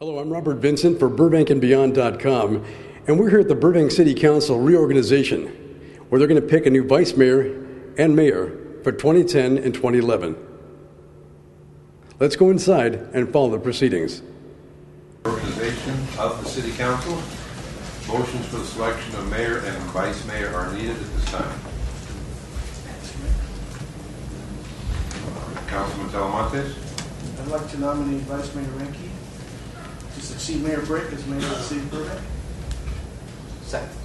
Hello, I'm Robert Vincent for BurbankandBeyond.com, and we're here at the Burbank City Council Reorganization, where they're going to pick a new vice mayor and mayor for 2010 and 2011. Let's go inside and follow the proceedings. Organization of the City Council. Motions for the selection of mayor and vice mayor are needed at this time. Councilman Talamantes. I'd like to nominate Vice Mayor Reinke to succeed Mayor Brick as mayor of the city of Burbank. Second.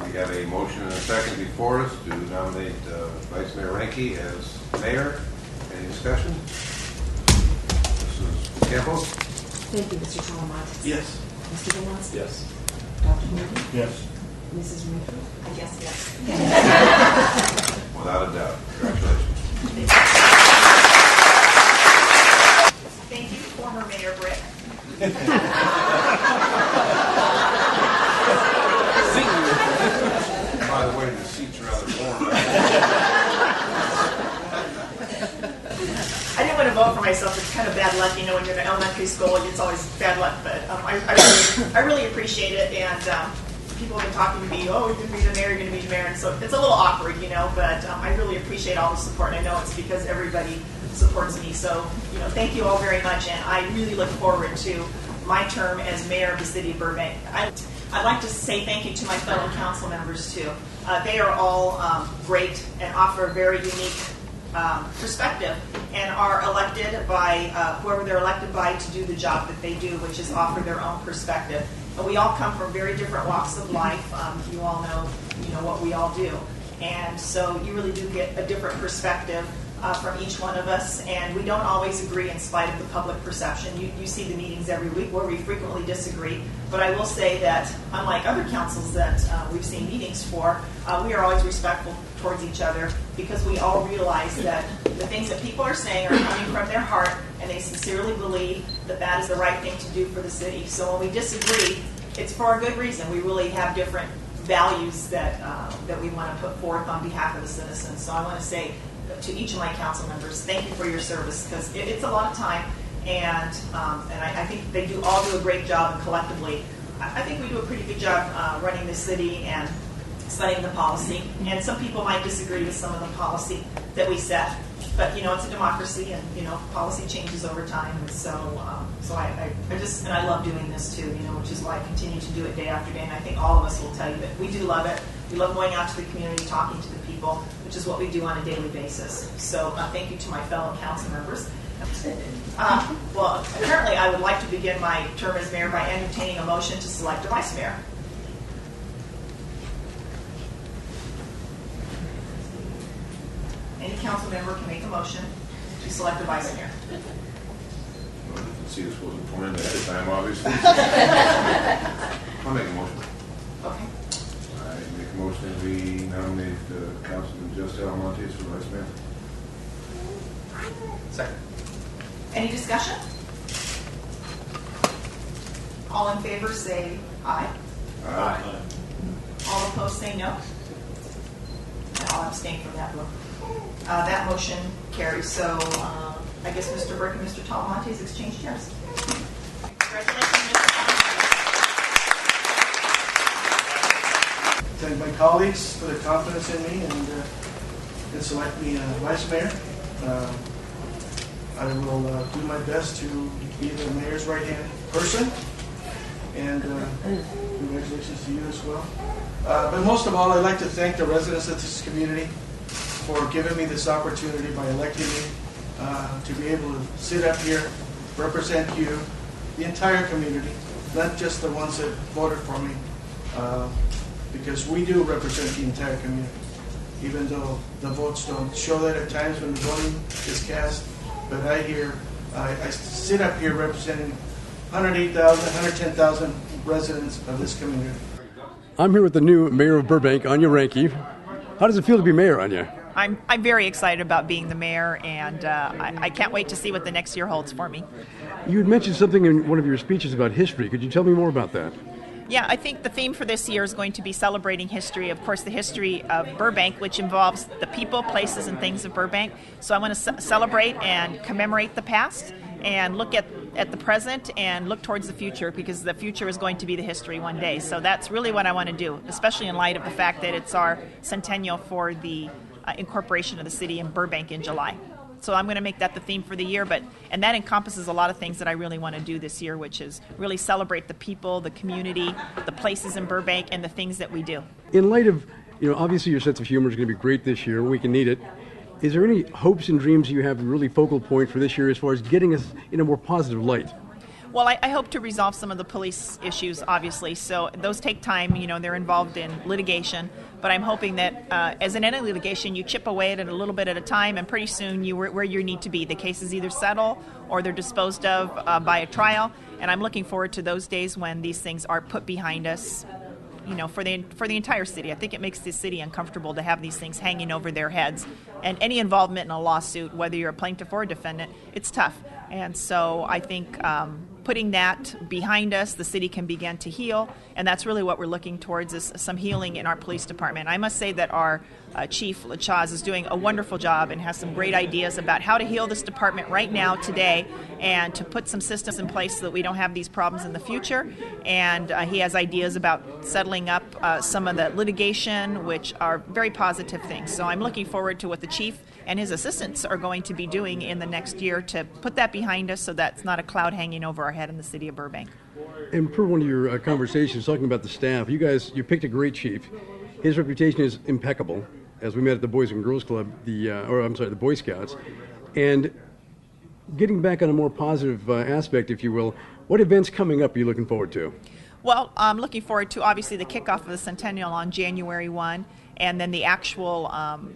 We have a motion and a second before us to nominate Vice Mayor Reinke as mayor. Any discussion? Mrs. Campbell? Thank you, Mr. Talamantes. Yes. Mr. Dumont? Yes. Dr. Moody? Yes. Mrs. Reinke? Yes. Without a doubt. Congratulations. Thank you, former Mayor Brick. By the way, the seats are rather warm. I didn't want to vote for myself. It's kind of bad luck, you know, when you're in elementary school, it's always bad luck. But I really appreciate it. And people have been talking to me, oh, you're going to be the mayor, you're going to be the mayor. And so it's a little awkward, you know, but I really appreciate all the support. And I know it's because everybody supports me. So, you know, thank you all very much. And I really look forward to my term as mayor of the city of Burbank. I'd like to say thank you to my fellow council members, too. They are all great and offer a very unique perspective and are elected by whoever they're elected by to do the job that they do, which is offer their own perspective. And we all come from very different walks of life. You all know, what we all do. And so you really do get a different perspective from each one of us, and we don't always agree in spite of the public perception. You see the meetings every week where we frequently disagree, but I will say that unlike other councils that we've seen meetings for, we are always respectful towards each other because we all realize that the things that people are saying are coming from their heart, and they sincerely believe that that is the right thing to do for the city. So when we disagree, it's for a good reason. We really have different values that we want to put forth on behalf of the citizens. So I want to say to each of my council members, thank you for your service, because it's a lot of time, and I think they all do a great job, and collectively, I think we do a pretty good job running the city and setting the policy. And some people might disagree with some of the policy that we set, but it's a democracy, and policy changes over time. And so I love doing this too, which is why I continue to do it day after day. And I think all of us will tell you that we do love it. We love going out to the community, talking to the people, which is what we do on a daily basis. So thank you to my fellow council members. Well, apparently I would like to begin my term as mayor by entertaining a motion to select a vice mayor. Any council member can make a motion to select a vice mayor. Well, you can see this wasn't planned ahead of time, obviously. I'll make a motion. Okay. I make a motion that we nominate Councilman Jess Talamantes for vice mayor. Second. Any discussion? All in favor say aye. Aye. All opposed say no. And I'll abstain from that vote. That motion carries. So I guess Mr. Burke and Mr. Talamantes exchange chairs. Congratulations, Mr. Talamantes. Thank my colleagues for their confidence in me and select me vice mayor. I will do my best to be the mayor's right-hand person, and congratulations to you as well. But most of all, I'd like to thank the residents of this community for giving me this opportunity by electing me to be able to sit up here, represent you, the entire community, not just the ones that voted for me, because we do represent the entire community, even though the votes don't show that at times when the voting is cast. But I sit up here representing 108,000, 110,000 residents of this community. I'm here with the new mayor of Burbank, Anja Reinke. How does it feel to be mayor, Anja? I'm very excited about being the mayor, and I can't wait to see what the next year holds for me. You had mentioned something in one of your speeches about history. Could you tell me more about that? Yeah, I think the theme for this year is going to be celebrating history, of course, the history of Burbank, which involves the people, places, and things of Burbank. So I want to celebrate and commemorate the past and look at at the present and look towards the future, because the future is going to be the history one day. So that's really what I want to do, especially in light of the fact that it's our centennial for the incorporation of the city in Burbank in July. So I'm going to make that the theme for the year, and that encompasses a lot of things that I really want to do this year, which is really celebrate the people, the community, the places in Burbank, and the things that we do. In light of, obviously your sense of humor is going to be great this year. We can need it. Is there any hopes and dreams you have really focal point for this year as far as getting us in a more positive light? Well, I hope to resolve some of the police issues, obviously. So those take time. They're involved in litigation. But I'm hoping that, as in any litigation, you chip away at it a little bit at a time, and pretty soon you're where you need to be. The cases either settle or they're disposed of by a trial. And I'm looking forward to those days when these things are put behind us, for the entire city. I think it makes the city uncomfortable to have these things hanging over their heads. And any involvement in a lawsuit, whether you're a plaintiff or a defendant, it's tough. And so I think putting that behind us, the city can begin to heal, and that's really what we're looking towards, is some healing in our police department. I must say that our Chief LaChaz is doing a wonderful job and has some great ideas about how to heal this department right now, today, and to put some systems in place so that we don't have these problems in the future. And he has ideas about settling up some of the litigation, which are very positive things. So I'm looking forward to what the chief and his assistants are going to be doing in the next year to put that behind us, so that's not a cloud hanging over our head in the city of Burbank. And per one of your conversations talking about the staff, you picked a great chief. His reputation is impeccable, as we met at the Boys and Girls Club, the Boy Scouts. And getting back on a more positive aspect, if you will, what events coming up are you looking forward to? Well, I'm looking forward to, obviously, the kickoff of the Centennial on January 1, and then the actual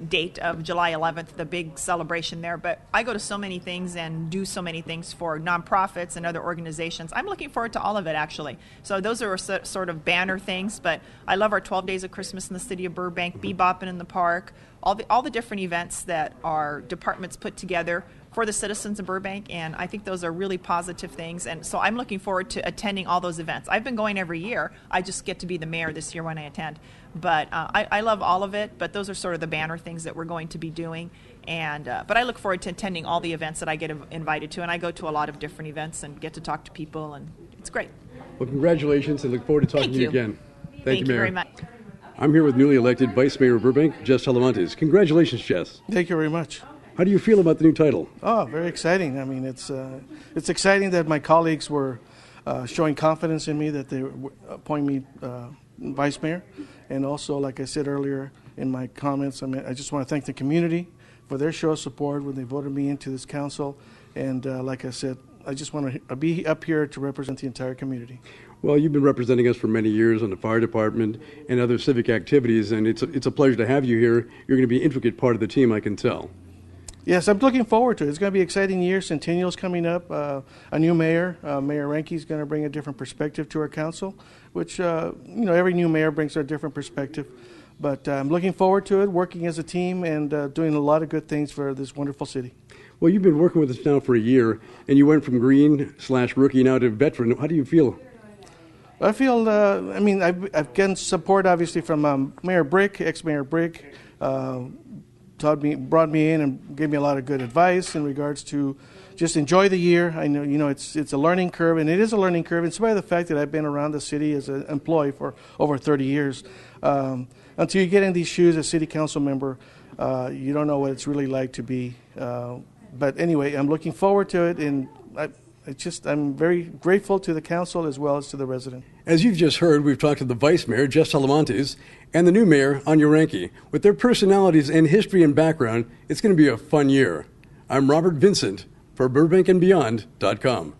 date of July 11th, the big celebration there. But I go to so many things and do so many things for nonprofits and other organizations. I'm looking forward to all of it, actually. So those are sort of banner things, but I love our 12 Days of Christmas in the city of Burbank, bebopping in the park, all the different events that our departments put together for the citizens of Burbank, and I think those are really positive things. And so I'm looking forward to attending all those events. I've been going every year. I just get to be the mayor this year when I attend. But I love all of it, but those are sort of the banner things that we're going to be doing. And but I look forward to attending all the events that I get invited to, and I go to a lot of different events and get to talk to people, and it's great. Well, congratulations, and look forward to talking to you again. Thank you Mayor. very much. I'm here with newly elected Vice Mayor of Burbank, Jess Talamantes. Congratulations, Jess. Thank you very much. How do you feel about the new title? Oh, very exciting. I mean, it's exciting that my colleagues were showing confidence in me, that they appoint me vice mayor. And also, like I said earlier in my comments, I just want to thank the community for their show of support when they voted me into this council. And like I said, I just want to be up here to represent the entire community. Well, you've been representing us for many years on the fire department and other civic activities, and it's a pleasure to have you here. You're going to be an intricate part of the team, I can tell. Yes, I'm looking forward to it. It's going to be an exciting year. Centennial's coming up. A new mayor, Mayor Reinke, is going to bring a different perspective to our council, which, every new mayor brings a different perspective. But I'm looking forward to it, working as a team and doing a lot of good things for this wonderful city. Well, you've been working with us now for a year, and you went from green/rookie now to veteran. How do you feel? I feel, I've gotten support, obviously, from Mayor Brick, ex-Mayor Brick, brought me in and gave me a lot of good advice in regards to just enjoy the year. I know, it's a learning curve, and it is a learning curve in spite of the fact that I've been around the city as an employee for over 30 years. Until you get in these shoes as city council member, you don't know what it's really like to be. But anyway, I'm looking forward to it, and I'm very grateful to the council as well as to the resident. As you've just heard, we've talked to the Vice Mayor, Jess Talamantes, and the new Mayor, Anja Reinke. With their personalities and history and background, it's going to be a fun year. I'm Robert Vincent for BurbankandBeyond.com.